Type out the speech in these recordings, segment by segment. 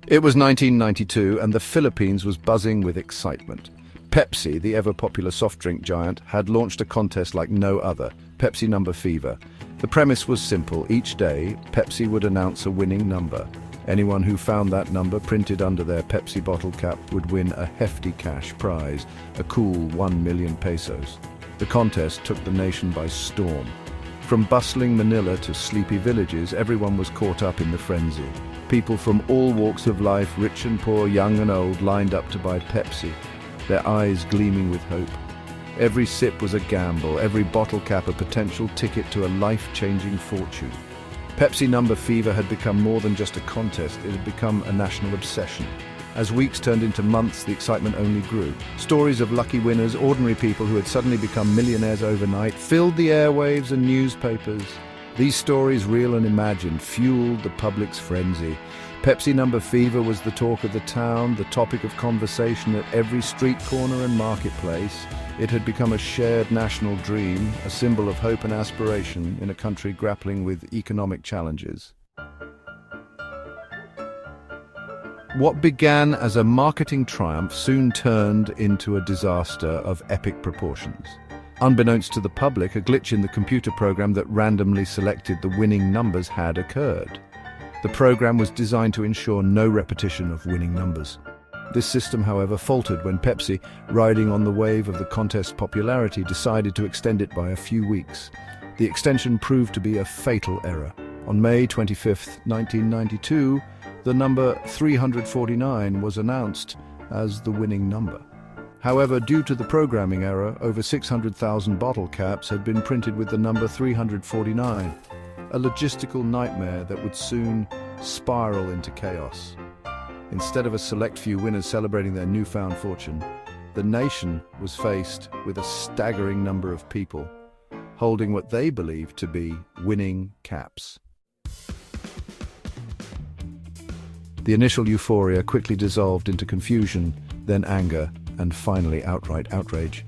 It was 1992 and the Philippines was buzzing with excitement. Pepsi, the ever-popular soft drink giant, had launched a contest like no other, Pepsi Number Fever. The premise was simple. Each day, Pepsi would announce a winning number. Anyone who found that number printed under their Pepsi bottle cap would win a hefty cash prize, a cool 1 million pesos. The contest took the nation by storm. From bustling Manila to sleepy villages, everyone was caught up in the frenzy. People from all walks of life, rich and poor, young and old, lined up to buy Pepsi, their eyes gleaming with hope. Every sip was a gamble, every bottle cap a potential ticket to a life-changing fortune. Pepsi Number Fever had become more than just a contest, it had become a national obsession. As weeks turned into months, the excitement only grew. Stories of lucky winners, ordinary people who had suddenly become millionaires overnight, filled the airwaves and newspapers. These stories, real and imagined, fueled the public's frenzy. Pepsi Number Fever was the talk of the town, the topic of conversation at every street corner and marketplace. It had become a shared national dream, a symbol of hope and aspiration in a country grappling with economic challenges. What began as a marketing triumph soon turned into a disaster of epic proportions. Unbeknownst to the public, a glitch in the computer program that randomly selected the winning numbers had occurred. The program was designed to ensure no repetition of winning numbers. This system, however, faltered when Pepsi, riding on the wave of the contest's popularity, decided to extend it by a few weeks. The extension proved to be a fatal error. On May 25, 1992, the number 349 was announced as the winning number. However, due to the programming error, over 600,000 bottle caps had been printed with the number 349, a logistical nightmare that would soon spiral into chaos. Instead of a select few winners celebrating their newfound fortune, the nation was faced with a staggering number of people holding what they believed to be winning caps. The initial euphoria quickly dissolved into confusion, then anger, and finally outright outrage.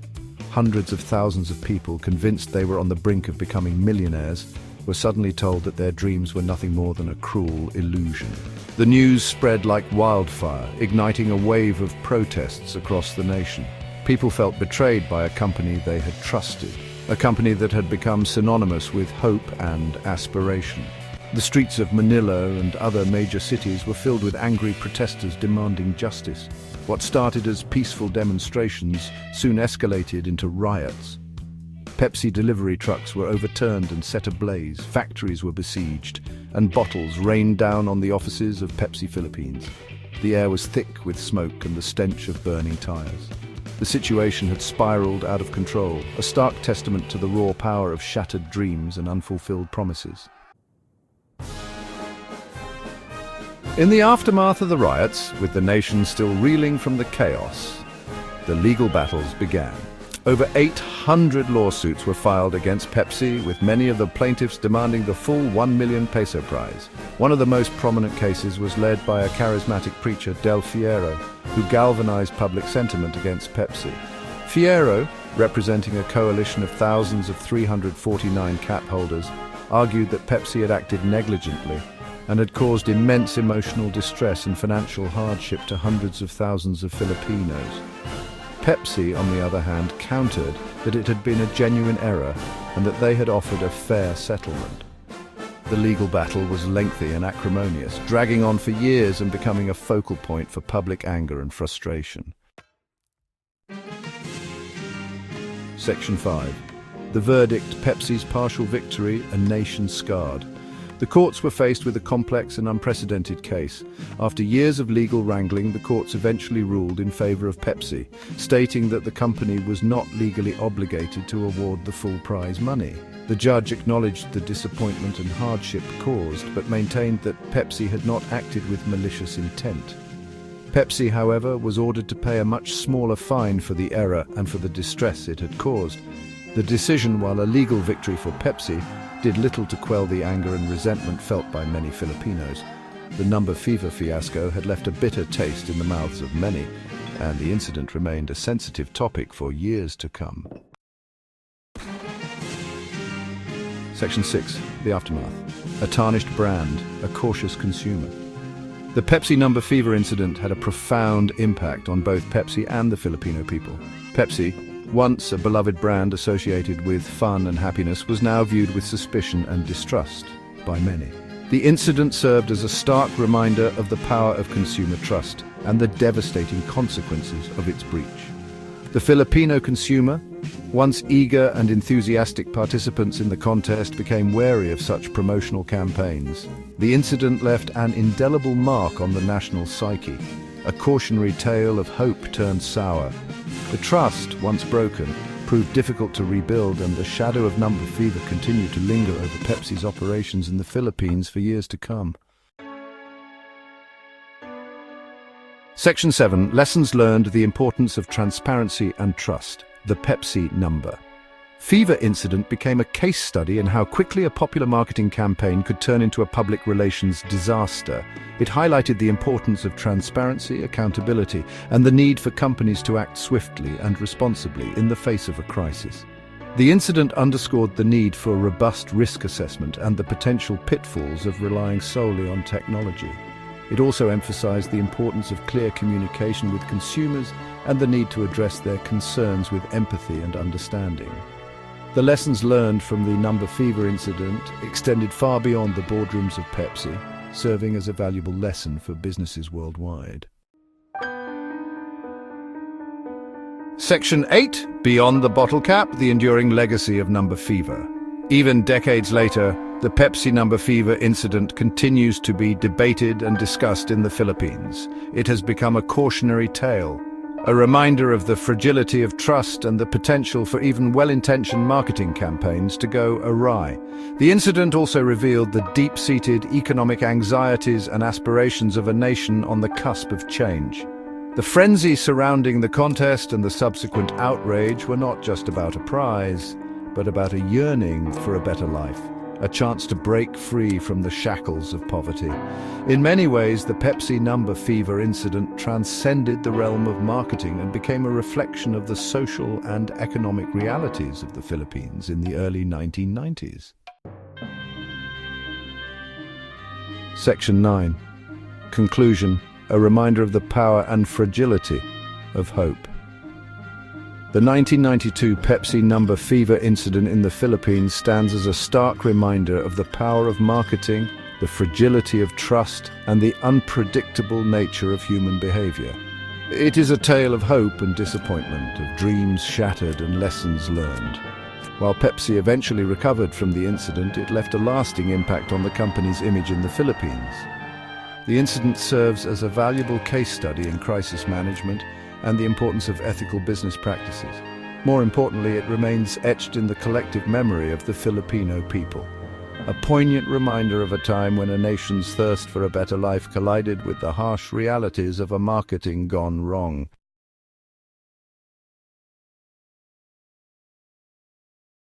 Hundreds of thousands of people, convinced they were on the brink of becoming millionaires, were suddenly told that their dreams were nothing more than a cruel illusion. The news spread like wildfire, igniting a wave of protests across the nation. People felt betrayed by a company they had trusted, a company that had become synonymous with hope and aspiration. The streets of Manila and other major cities were filled with angry protesters demanding justice. What started as peaceful demonstrations soon escalated into riots. Pepsi delivery trucks were overturned and set ablaze, factories were besieged, and bottles rained down on the offices of Pepsi Philippines. The air was thick with smoke and the stench of burning tires. The situation had spiraled out of control, a stark testament to the raw power of shattered dreams and unfulfilled promises. In the aftermath of the riots, with the nation still reeling from the chaos, the legal battles began. Over 800 lawsuits were filed against Pepsi, with many of the plaintiffs demanding the full 1 million peso prize. One of the most prominent cases was led by a charismatic preacher, Del Fierro, who galvanized public sentiment against Pepsi. Fierro, representing a coalition of thousands of 349 cap holders, argued that Pepsi had acted negligently and had caused immense emotional distress and financial hardship to hundreds of thousands of Filipinos. Pepsi, on the other hand, countered that it had been a genuine error and that they had offered a fair settlement. The legal battle was lengthy and acrimonious, dragging on for years and becoming a focal point for public anger and frustration. Section 5. The verdict: Pepsi's partial victory, a nation scarred. The courts were faced with a complex and unprecedented case. After years of legal wrangling, the courts eventually ruled in favor of Pepsi, stating that the company was not legally obligated to award the full prize money. The judge acknowledged the disappointment and hardship caused, but maintained that Pepsi had not acted with malicious intent. Pepsi, however, was ordered to pay a much smaller fine for the error and for the distress it had caused. The decision, while a legal victory for Pepsi, did little to quell the anger and resentment felt by many Filipinos. The Number Fever fiasco had left a bitter taste in the mouths of many, and the incident remained a sensitive topic for years to come. Section 6. The aftermath. A tarnished brand, a cautious consumer. The Pepsi number fever incident had a profound impact on both Pepsi and the Filipino people. Pepsi, once a beloved brand associated with fun and happiness, was now viewed with suspicion and distrust by many. The incident served as a stark reminder of the power of consumer trust and the devastating consequences of its breach. The Filipino consumer, once eager and enthusiastic participants in the contest, became wary of such promotional campaigns. The incident left an indelible mark on the national psyche, a cautionary tale of hope turned sour. The trust, once broken, proved difficult to rebuild, and the shadow of number fever continued to linger over Pepsi's operations in the Philippines for years to come. Section 7. Lessons learned: the importance of transparency and trust. The Pepsi number fever incident became a case study in how quickly a popular marketing campaign could turn into a public relations disaster. It highlighted the importance of transparency, accountability, and the need for companies to act swiftly and responsibly in the face of a crisis. The incident underscored the need for a robust risk assessment and the potential pitfalls of relying solely on technology. It also emphasized the importance of clear communication with consumers and the need to address their concerns with empathy and understanding. The lessons learned from the number fever incident extended far beyond the boardrooms of Pepsi, serving as a valuable lesson for businesses worldwide. Section 8. Beyond the bottle cap: the enduring legacy of number fever. Even decades later, the Pepsi number fever incident continues to be debated and discussed in the Philippines. It has become a cautionary tale, a reminder of the fragility of trust and the potential for even well-intentioned marketing campaigns to go awry. The incident also revealed the deep-seated economic anxieties and aspirations of a nation on the cusp of change. The frenzy surrounding the contest and the subsequent outrage were not just about a prize, but about a yearning for a better life, a chance to break free from the shackles of poverty. In many ways, the Pepsi number fever incident transcended the realm of marketing and became a reflection of the social and economic realities of the Philippines in the early 1990s. Section 9. Conclusion: a reminder of the power and fragility of hope. The 1992 Pepsi number fever incident in the Philippines stands as a stark reminder of the power of marketing, the fragility of trust, and the unpredictable nature of human behavior. It is a tale of hope and disappointment, of dreams shattered and lessons learned. While Pepsi eventually recovered from the incident, it left a lasting impact on the company's image in the Philippines. The incident serves as a valuable case study in crisis management and the importance of ethical business practices. More importantly, it remains etched in the collective memory of the Filipino people, a poignant reminder of a time when a nation's thirst for a better life collided with the harsh realities of a marketing gone wrong.